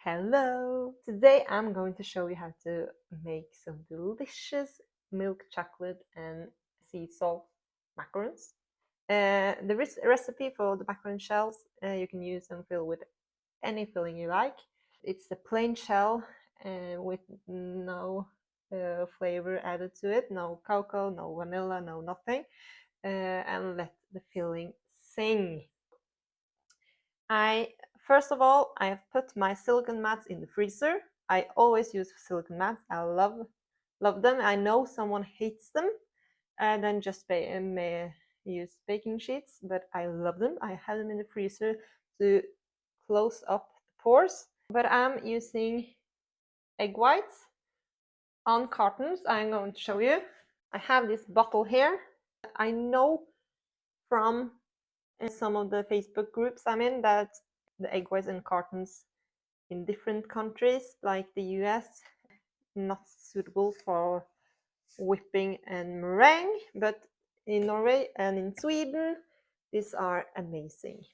Hello! Today I'm going to show you how to make some delicious milk chocolate and sea salt macarons. The recipe for the macaron shells, you can use and fill with any filling you like. It's a plain shell with no flavor added to it, no cocoa, no vanilla, no nothing, and let the filling sing. First of all, I have put my silicone mats in the freezer. I always use silicone mats. I love them. I know someone hates them, and then just may use baking sheets, but I love them. I have them in the freezer to close up the pores. But I'm using egg whites on cartons. I'm going to show you. I have this bottle here. I know from some of the Facebook groups I'm in that the egg whites in cartons in different countries like the US not suitable for whipping and meringue, but in Norway and in Sweden these are amazing.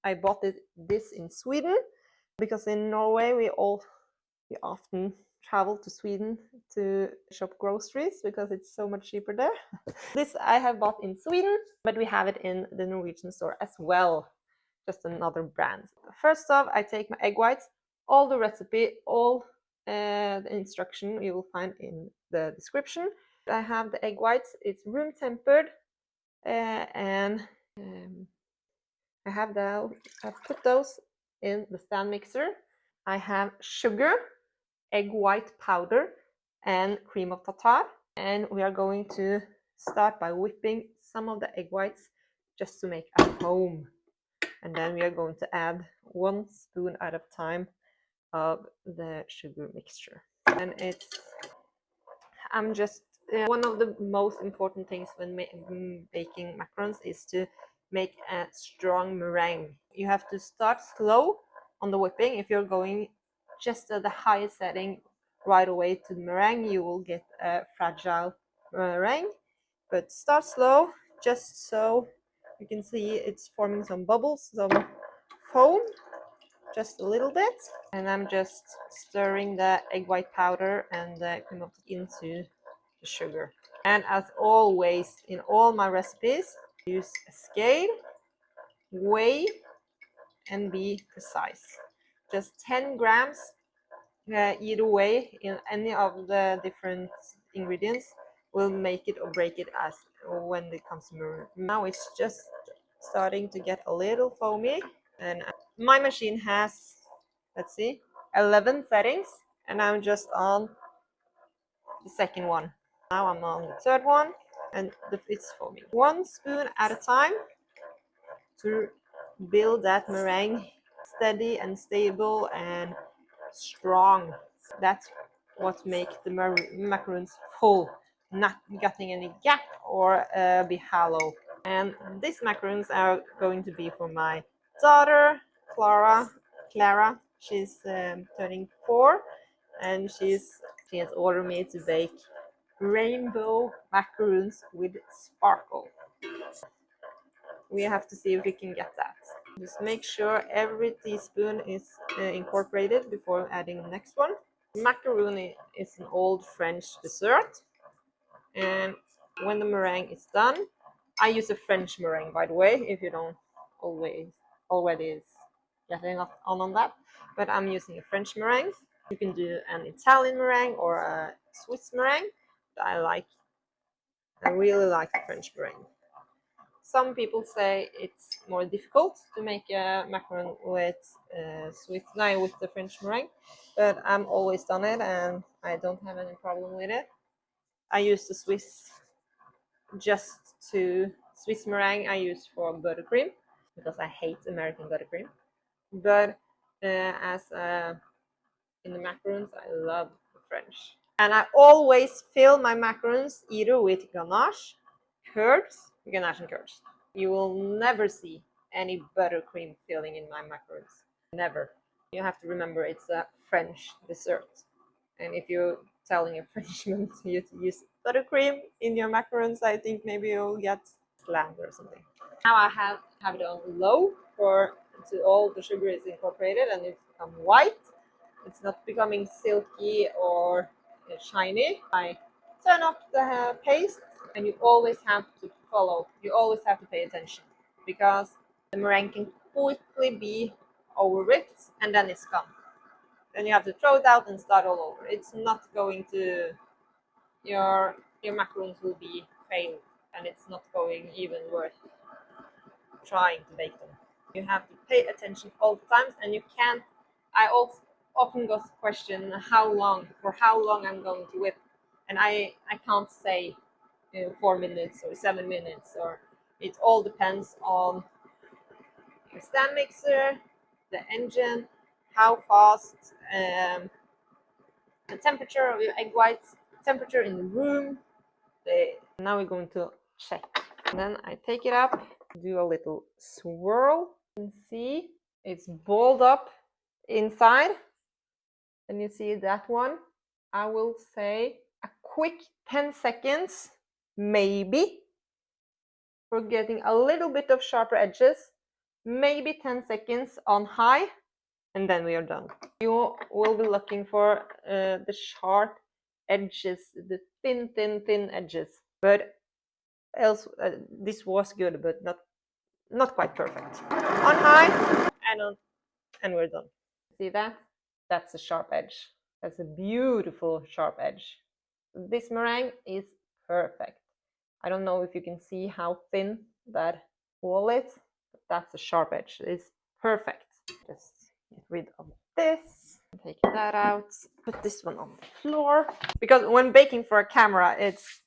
I bought this in Sweden because in Norway we often travel to Sweden to shop groceries because it's so much cheaper there. This I have bought in Sweden, but we have it in the Norwegian store as well, just another brand. First off, I take my egg whites. All the recipe, all the instruction you will find in the description. I have the egg whites. It's room tempered, and I've put those in the stand mixer. I have sugar, egg white powder, and cream of tartar. And we are going to start by whipping some of the egg whites just to make a foam. And then we are going to add 1 spoon at a time of the sugar mixture. And one of the most important things when baking macarons is to make a strong meringue. You have to start slow on the whipping. If you're going just at the highest setting right away to the meringue, you will get a fragile meringue. But start slow, just so you can see it's forming some bubbles, some foam, just a little bit. And I'm just stirring the egg white powder and the cream of into the sugar. And as always in all my recipes, use a scale, weigh, and be precise. Just 10 grams either way in any of the different ingredients will make it or break it as when it comes to meringue. Now it's just starting to get a little foamy, and my machine has, let's see, 11 settings, and I'm just on the second one. Now I'm on the third one, and it's foaming. 1 spoon at a time to build that meringue steady and stable and strong. That's what makes the macarons full, not getting any gap or be hollow. And these macarons are going to be for my daughter, Clara. She's turning 4, and she has ordered me to bake rainbow macarons with sparkle. We have to see if we can get that. Just make sure every teaspoon is incorporated before adding the next one. Macaron is an old French dessert, and when the meringue is done, I use a French meringue, by the way, if you don't already is getting on that, but I'm using a French meringue. You can do an Italian meringue or a Swiss meringue. I really like the French meringue. Some people say it's more difficult to make a macaron with the French meringue, but I'm always done it and I don't have any problem with it. I use the Swiss meringue I use for buttercream because I hate American buttercream. But in the macarons, I love the French. And I always fill my macarons either with ganache and curds. You will never see any buttercream filling in my macarons. Never. You have to remember it's a French dessert. And if you're telling a Frenchman to use buttercream in your macarons, I think maybe you'll get slammed or something. Now I have it on low until all the sugar is incorporated and it's become white. it's not becoming silky or shiny, I turn up the paste, and you always have to follow. You always have to pay attention because the meringue can quickly be overwhipped and then it's gone. Then you have to throw it out and start all over. It's not going to your macarons will be failed, and it's not going even worth trying to bake them. You have to pay attention all the times, and you can't. I also often got question for how long I'm going to whip, and I can't say 4 minutes or 7 minutes, or it all depends on your stand mixer, the engine, how fast, the temperature of your egg whites, temperature in the room. Now we're going to check. And then I take it up, do a little swirl, and see it's balled up inside. And you see that one. I will say a quick 10 seconds, maybe, for getting a little bit of sharper edges, maybe 10 seconds on high, and then we are done. You will be looking for the sharp edges, the thin edges, but else this was good, but not quite perfect. On high and we're done. See that? That's a sharp edge. That's a beautiful sharp edge. This meringue is perfect. I don't know if you can see how thin that wall is, but that's a sharp edge. It's perfect. Just get rid of this, take that out, put this one on the floor. Because when baking for a camera, it's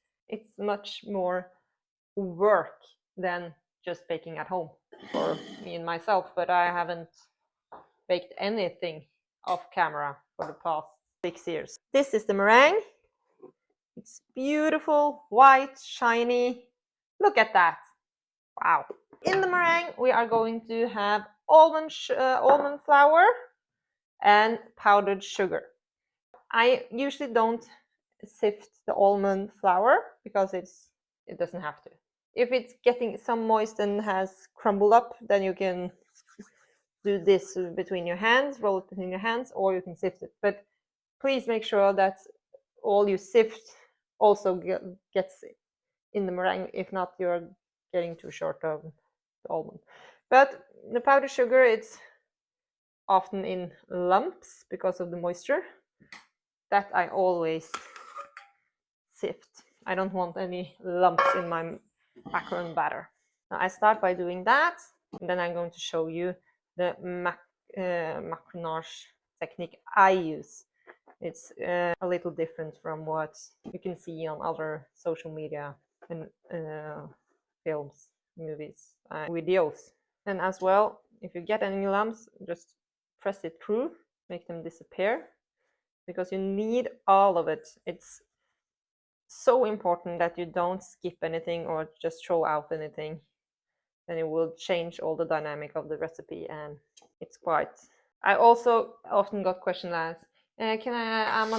much more work than just baking at home for me and myself, but I haven't baked anything off camera for the past 6 years. This is the meringue. It's beautiful, white, shiny. Look at that. Wow. In the meringue, we are going to have almond flour and powdered sugar. I usually don't sift the almond flour because it doesn't have to. If it's getting some moist and has crumbled up, then you can do this between your hands, roll it between your hands, or you can sift it. But please make sure that all you sift also gets in the meringue. If not, you're getting too short of the almond. But the powdered sugar, it's often in lumps because of the moisture. That I always sift. I don't want any lumps in my macaron batter. Now I start by doing that, and then I'm going to show you the macaronage technique I use. It's a little different from what you can see on other social media and films, movies, videos. And as well, if you get any lumps, just press it through, make them disappear, because you need all of it. It's so important that you don't skip anything or just throw out anything. Then it will change all the dynamic of the recipe, and it's quite. I also often got questions as, I'm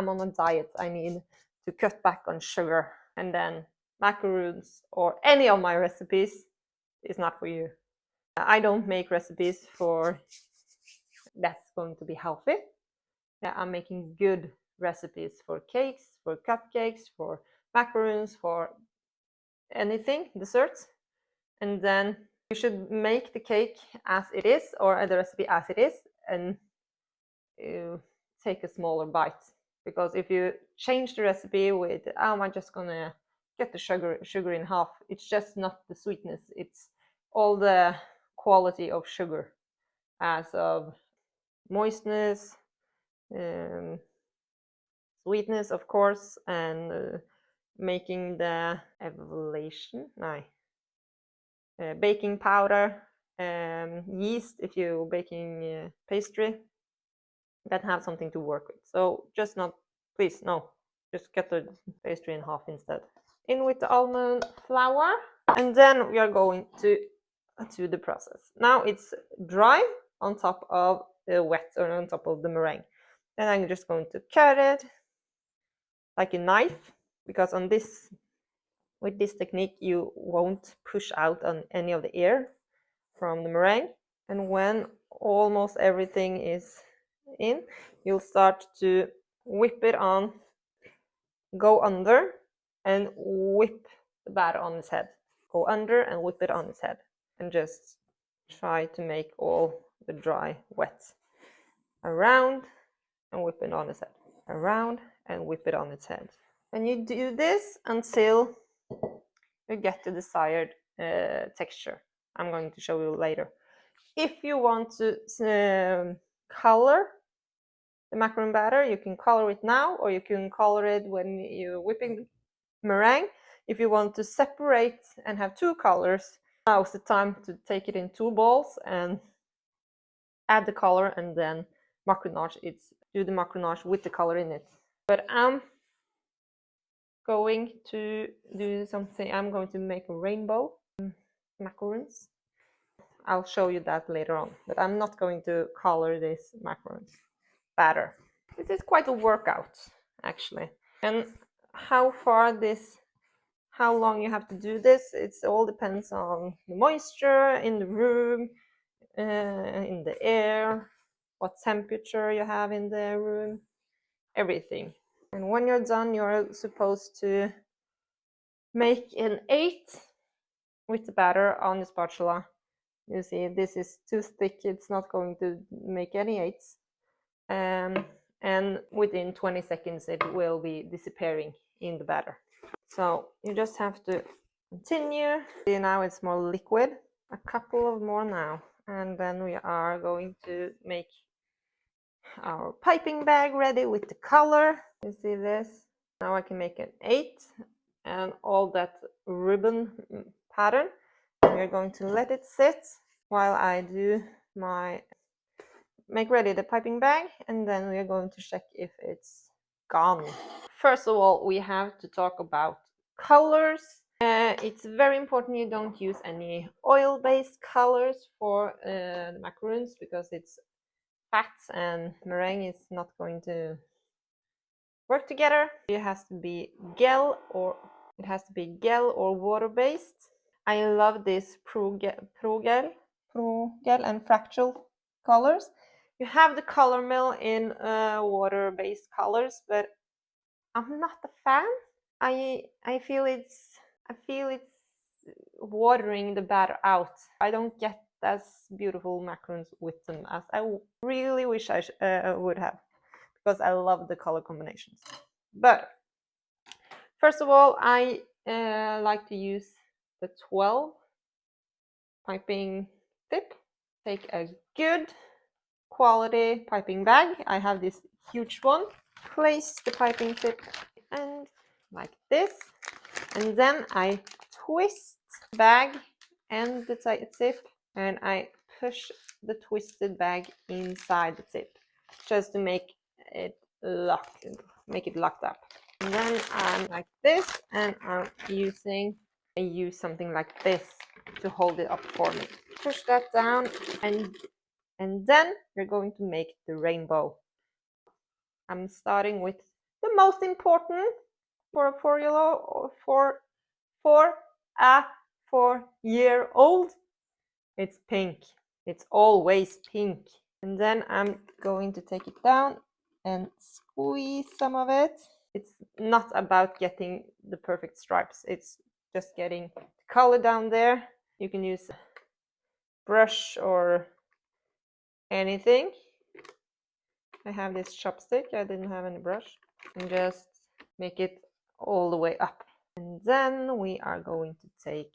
on a diet. I need to cut back on sugar, and then macarons or any of my recipes is not for you. I don't make recipes for that's going to be healthy. I'm making good recipes for cakes, for cupcakes, for macarons, for anything, desserts. And then you should make the cake as it is, or the recipe as it is, and take a smaller bite. Because if you change the recipe with, I'm just gonna get the sugar in half, it's just not the sweetness, it's all the quality of sugar, as of moistness, sweetness, of course, and making the baking powder, yeast if you're baking pastry, that have something to work with. So just cut the pastry in half instead. In with the almond flour, and then we are going to the process. Now it's dry on top of wet, or on top of the meringue. Then I'm just going to cut it like a knife, because with this technique you won't push out on any of the air from the meringue. And when almost everything is in, you'll start to whip it on, go under and whip the batter on its head. Go under and whip it on its head. And just try to make all the dry wet. Around and whip it on its head. Around and whip it on its head. And you do this until you get the desired texture. I'm going to show you later. If you want to color the macaron batter, you can color it now, or you can color it when you're whipping meringue. If you want to separate and have two colors, now's the time to take it in two bowls and add the color and then macaronage. Do the macaronage with the color in it. But I'm going to do something. I'm going to make a rainbow macarons. I'll show you that later on, but I'm not going to color this macarons batter. This is quite a workout, actually. And how long you have to do this, it all depends on the moisture in the room, in the air, what temperature you have in the room, everything. And when you're done, you're supposed to make an 8 with the batter on the spatula. You see, this is too thick, it's not going to make any 8s. And within 20 seconds, it will be disappearing in the batter. So you just have to continue. See, now it's more liquid. A couple of more now. And then we are going to make our piping bag ready with the color. You see this? Now I can make an 8 and all that ribbon pattern. We're going to let it sit while I do make ready the piping bag, and then we're going to check if it's gone. First of all, we have to talk about colors. It's very important you don't use any oil-based colors for the macarons, because it's fats and meringue is not going to work together. It has to be gel or water-based. I love this Pro Gel and Fractal colors. You have the color mill in water-based colors, but I'm not a fan. I feel it's watering the batter out. I don't get as beautiful macarons with them as I really wish I would have, because I love the color combinations. But first of all, I like to use the 12 piping tip. Take a good quality piping bag. I have this huge one. Place the piping tip and like this, and then I twist the bag and the tip, and I push the twisted bag inside the tip just to make it locked up. And then I'm like this, and I use something like this to hold it up for me. Push that down, and then we're going to make the rainbow. I'm starting with the most important for a 4-year-old. It's pink. It's always pink. And then I'm going to take it down and squeeze some of it. It's not about getting the perfect stripes. It's just getting the color down there. You can use a brush or anything. I have this chopstick. I didn't have any brush. And just make it all the way up. And then we are going to take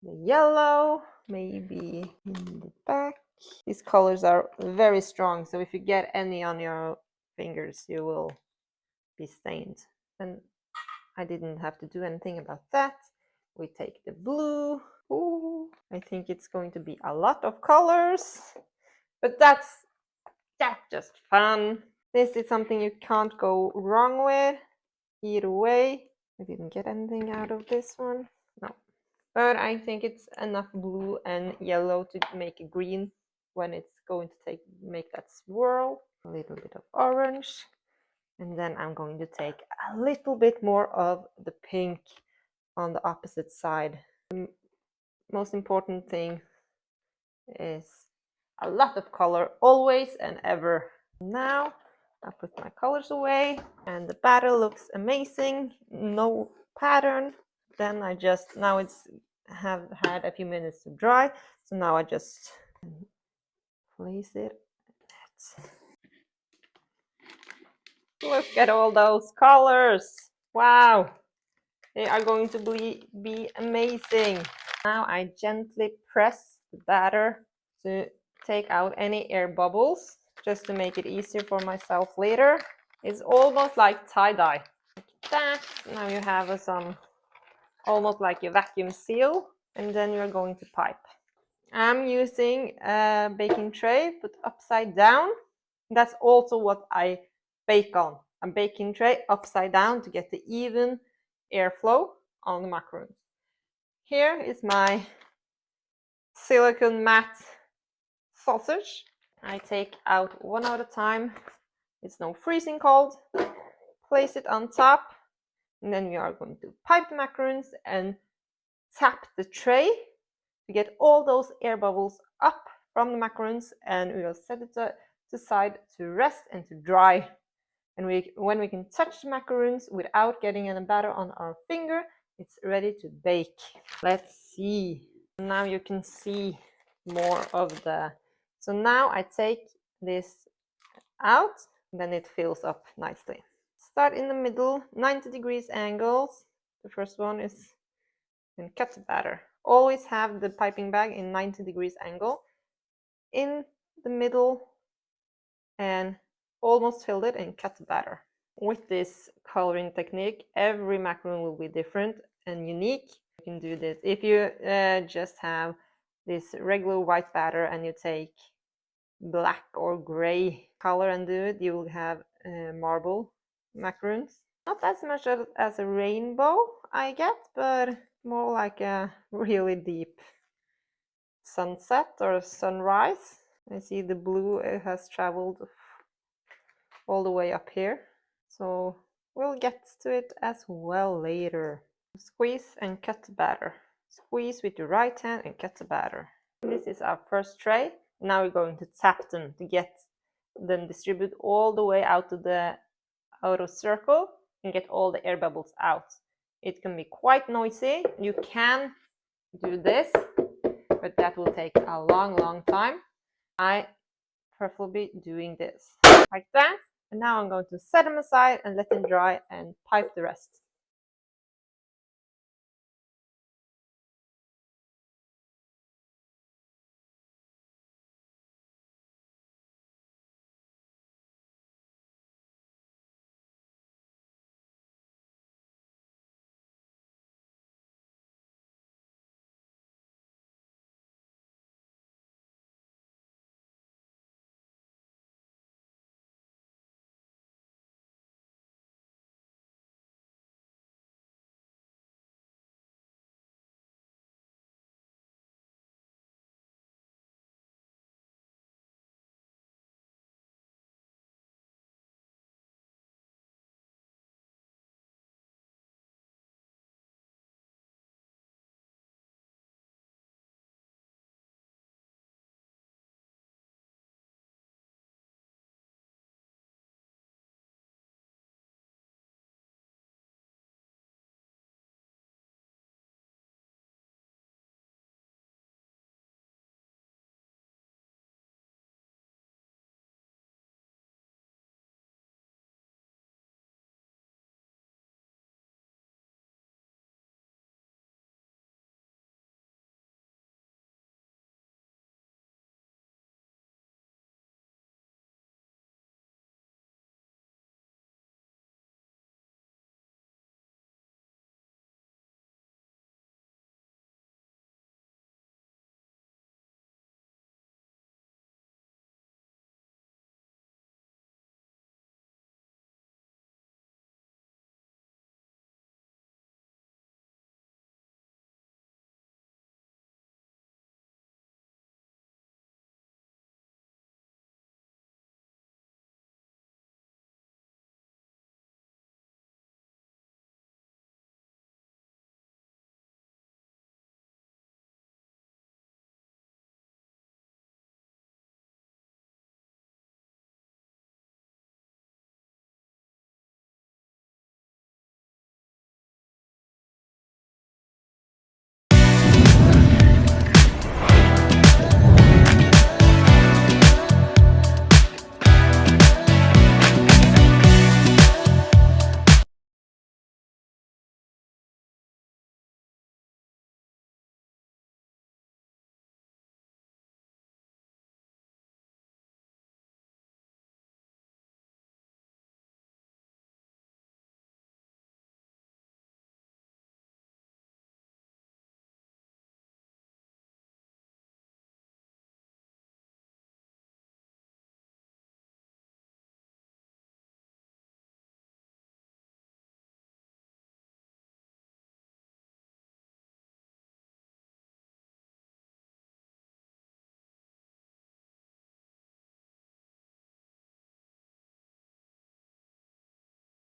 the yellow, maybe in the back. These colors are very strong, so if you get any on your fingers, you will be stained. And I didn't have to do anything about that. We take the blue. Ooh, I think it's going to be a lot of colors, but that's just fun. This is something you can't go wrong with. Either way, I didn't get anything out of this one. No. But I think it's enough blue and yellow to make a green when it's going to make that swirl. A little bit of orange. And then I'm going to take a little bit more of the pink on the opposite side. The most important thing is a lot of color always and ever. Now I put my colors away and the batter looks amazing, no pattern. Then now it's have had a few minutes to dry, so now I just place it. Look at all those colors. Wow, they are going to be amazing. Now I gently press the batter to take out any air bubbles, just to make it easier for myself later. It's almost like tie-dye. Like that. Now you have some, almost like a vacuum seal, and then you're going to pipe. I'm using a baking tray put upside down. That's also what I bake on. A baking tray upside down to get the even airflow on the macarons. Here is my silicone matte sausage. I take out one at a time. It's no freezing cold. Place it on top, and then we are going to pipe the macarons and tap the tray to get all those air bubbles up from the macarons, and we will set it to the side to rest and to dry. And when we can touch the macarons without getting any batter on our finger, it's ready to bake. Let's see. Now you can see more of the... So now I take this out, then it fills up nicely. Start in the middle, 90 degrees angles. The first one is, and cut the batter. Always have the piping bag in 90 degrees angle. In the middle, and almost filled it, and cut the batter. With this coloring technique, every macaron will be different and unique. You can do this. If you just have this regular white batter and you take black or gray color and do it, you will have marble macarons. Not as much as a rainbow, I get, but more like a really deep sunset or sunrise. I see the blue has traveled all the way up here, so we'll get to it as well later. Squeeze and cut the batter. Squeeze with your right hand and cut the batter. This is our first tray. Now we're going to tap them to get them distribute all the way out to the outer circle and get all the air bubbles out. It can be quite noisy. You can do this, but that will take a long time. I preferably doing this like that. And now I'm going to set them aside and let them dry and pipe the rest.